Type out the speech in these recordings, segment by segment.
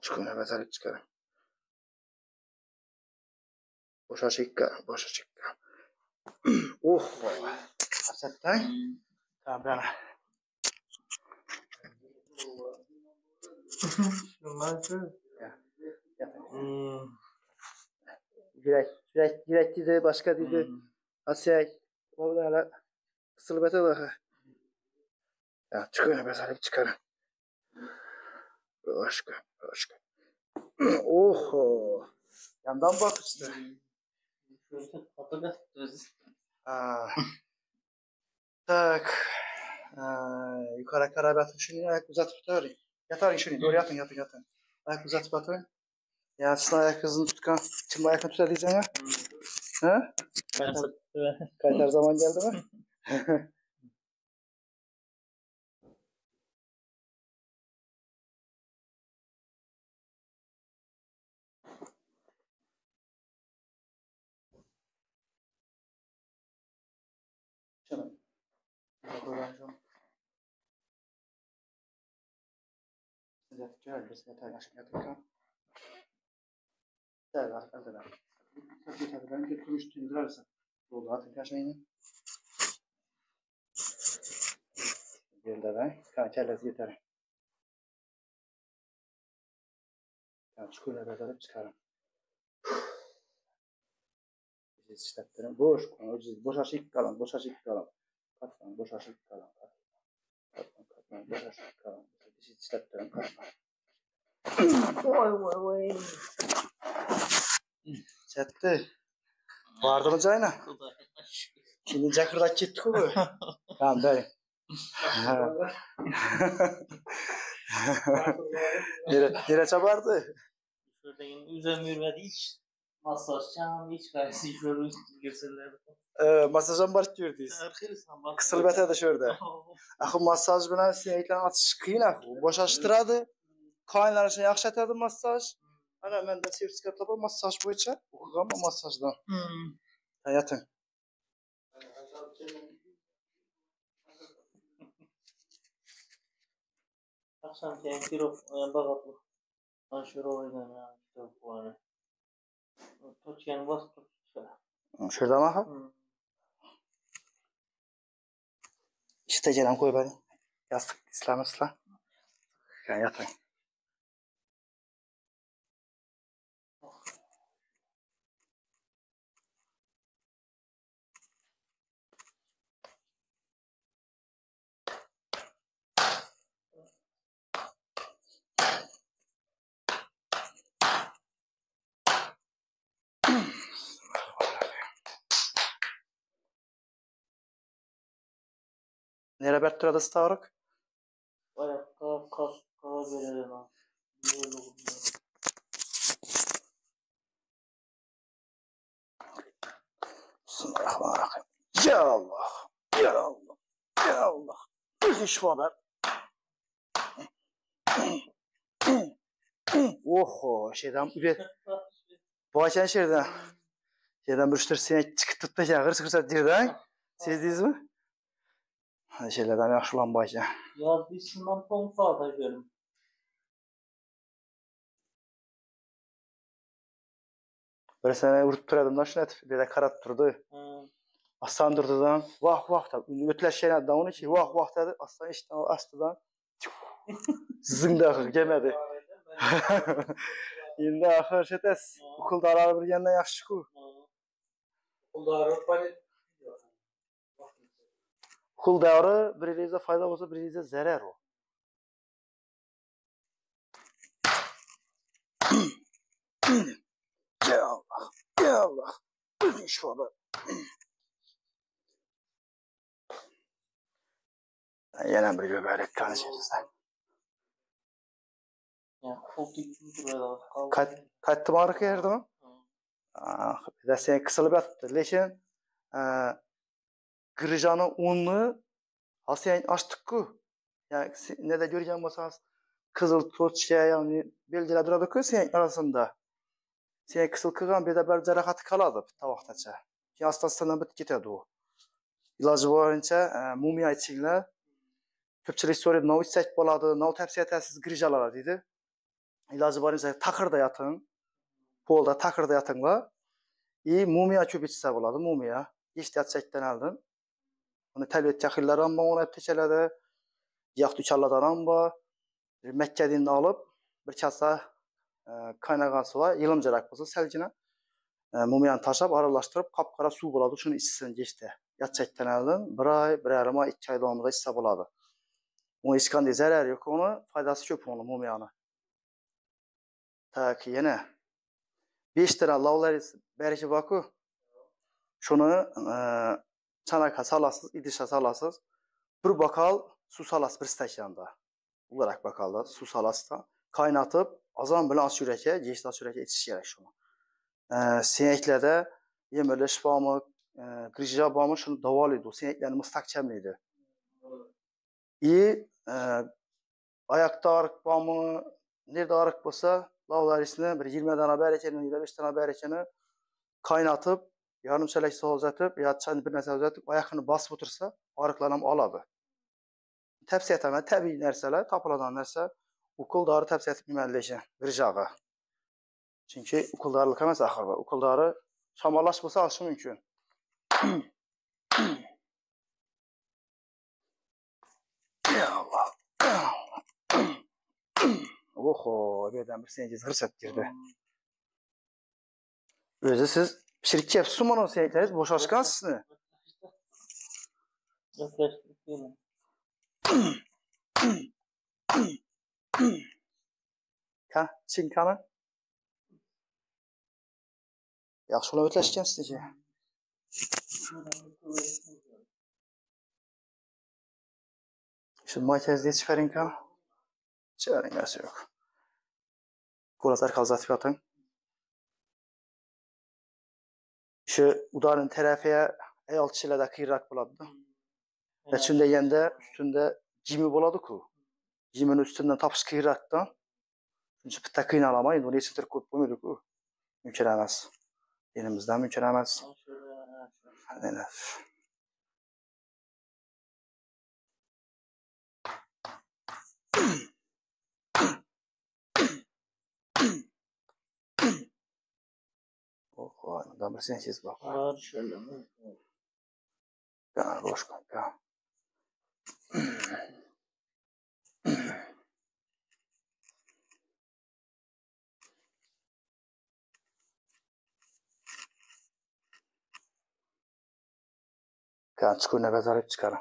Çıkın nefes alıp çıkarın. Boşa çıkar, boşa çıkar. Oh, asettan. Tamam ben. Yürek dedi, başka dedi. Asya, orada kısılıp da. Ya çıkın nefes alıp çıkarın. Başka. Oh, yandan bak işte. Tak. Yukarı karar batın. Şunu ayak uzatıp tutarım. Yatarın şunu. Doğru yatın. Ayak uzatıp atın. Ya sizin ayak hızını tutkan. Şimdi ayakını tutadıysan ya. Ha? Kaytar zaman geldi mi? Canım. Biz yatar aşkım yatırken. Değerli arkadaşlar. Tabii ben götürmüş tündürersen. Dolu atın kaçmayın. Yerinde ben. Kançerlesi yeter. Yani çukurla beraber çıkarım. Biz işletlerim. Boş aşık kalan. Katlan, boş aşık kalan. Katlan, boş aşık kalan. Biz işletlerim katlan. Oy. Çetti. Vardı mı cayna? Şimdi cakırdak gittik o. Tamam beri. Nere çabardı? Şurada yine üzerine hiç masajcan hiç gayesi şöyle gösterler. Masajdan barış gördüyüz. Kısılıp etadı şurada. Axı masaj bilen sineklen atış kıyın axı. Boşaştıradı. Kayınlar için yaxşı etadı masaj. Ana ben de sertifikat tapam masaj boyunca okuğam o masajdan. Yatın. Akşam kendi bakatlı. Aşırı oynan ya. Bu ana. Toçyan bastı. Şurada mı axı? İşte canım koy bari. Yastık ısla. Yatın. Nere berttirada stavrak? Ayakta kas verelim ha. Bismillahirrahmanirrahim. Ya Allah. Bizi şifa ver. Oho, şeyden bir başan şeyden bir üstür seni çıkıp da ya hırs dirden. Sezdiniz mi? Şeylerden yaxşılan başa. Ya biz şundan pompa atacağım. Bir sene vurup duradım da şuna bir de karat durdu. Aslan durdudan vah da ötleş şeyler da onu ki vah dedi aslan işte astıdan zındı gelmedi. Şimdi axır şetes okuldalar bir yandan yaxşı ku. Okuldaları birinizə fayda olsa birinizə zərər o. Ya Allah. Bütün şifalar. Yine bir göbelek tanışırız. Ya koltuk durada. Kaçtı mı arkaya yerdi mi? Bir de sen kısılıp yattı. Leşin kırıcanı unlu sen açtık ku. Yani ne de göreceğim olsanız qizil to'tcha, ya'ni belgilab turadi-ku sen arasında. Sen qizil qilgan bir bir jarohati qoladi bitta vaqtgacha. Keyin asta-asta bitib ketadi u. Iloji boricha mumiya ichinglar. Ko'pchilik so'raydi, "Nov ichsak bo'ladi, nov tavsiya etasiz grijalar" deydi. Iloji boricha taqirda yoting. Polda taqirda yotinglar. Mumiya ko'p ichsa bo'ladi, mumiya. Eshitayotgan oldin. Uni tabiat jahillari ham o'rab kechaladi. Yo'q duchallardan ham bor. Makkadinni olib, bir kasa qaynagan suva, ilimjiroq bo'lsa salgina mumiyani tashlab, aralashtirib, qop-qora suv bo'ladi, shuni ichsin kechda. Yotayotgan oldin 1 oy, 1,5 oy, 2 oy davomida ichsa bo'ladi. Uni hech qanday zarari yo'q, uni foydasi ko'p uni mumiyani. Tak, yana 5 ta lavlaris berishi bor-ku. Shuni chanakka solasiz, idishga solasiz. Bir bokal suv solasiz bir stakanda. Olarak bokalda suv solasiz, qaynatib, azon bilan och yurakka, yechda och yurakka ichish kerak shuni. Seneklarda yemilish bormi, grija bormi, shuni davolaydi, seneklarni mustahkamlaydi. Oyoqda og'riq bormi, nerda og'riq bo'lsa, lavlarisni bir 20 dona ber ekani, 25 dona ber ekani qaynatib, yarim chalak suv uzatib, yoki bir narsa uzatib, oyoqni bosib o'tirsa, og'riqlarni ham oladi. Tavsiya etaman, tabiiy narsalar, topiladigan narsa, ukol dori tavsiya etmayman lekin grijaga. Chunki ukol dorilik emas axir bu. Ukol dori shamollash bo'lsa olishi mumkin. Oho, bu yerdan bir sengiz g'irsab kirdi. O'zi siz pishirib kepsiz, mana sengiz bo'shashgansizmi? Ka, chinkani? Yaxshi olib o'tlashgansiz-chi. Shu markazda chiqaring-ka. Chiqaringasi yo'q. Qo'llar qalzatib yoting. Shu udarning tarafiga ayol kishilarda qiyroq bo'ladi-da. Shunda yanda ustunda jimi bo'ladi-ku. Jimini ustidan topish qiyroqda. Shuncha bitta qiynalaman, endi uni yechtirib ko'p bo'lmaydi-ku. Mumkin emas. Elimizdan mumkin emas. Mana. Oho, unda bir sensiz bor. Var şöyle. Ya, boş kanka. Kan çıkıyor nefes alıp çıkarım.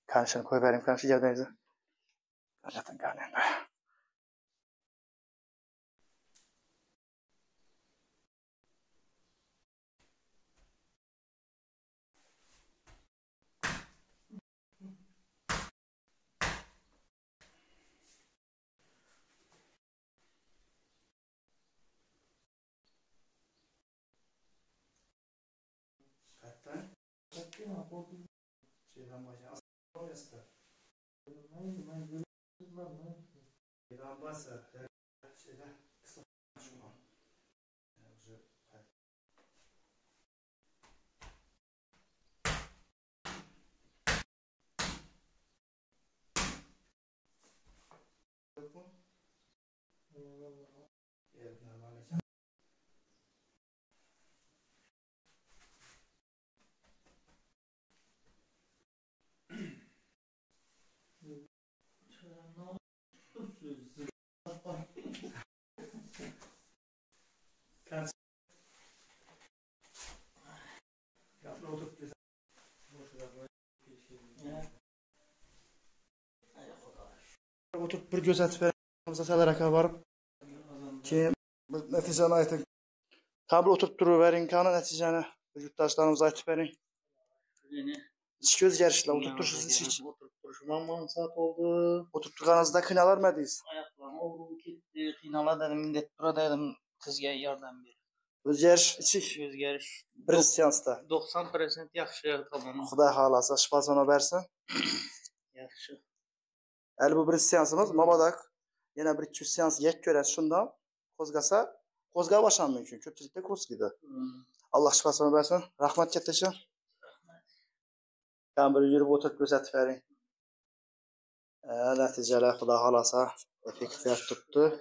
Kanşını koy vereyim, kanşı gövdenizi. Yatın kanında. Katta? Şeyden başlayalım. Orası. Şeyden başla. Şeyden kısa şuna. Yok mu? Evet, normalleşen. Kaç? Yapma oturup güzel. Oturup bir göz atib beramiz, salaraka borib. Keyin natijani ayting. Kabul oturup duruverin kanı neticəni. Yurttaşlarımıza aytıp verin. Yine İç göz yarışla oturup dünyanıza duruşunuz hiç. gelip oturup duruşum ama saat oldu. Oturup durganızda kınalar mı ediniz? Ayaklarım oldu gitti. Kıynala dedim. Millet burada dedim. Kızga yardım ver. Öz yarış içik. Özgeriş. Bir seansta. 90% yaxşı tamam. Xuday halasa şifasına versin. Yaxşı. Əli bu birinci seansımız. Mabadak yine bir 200 seans yek göre şundan kozgasa kozga başan mümkün. Köpçülükte kozgiydi. Allah şifasını versin. Rahmet ketleşin. Ben böyle yürüp oturup gözet verin. Neticeler Xuday halasa effektler tuttu.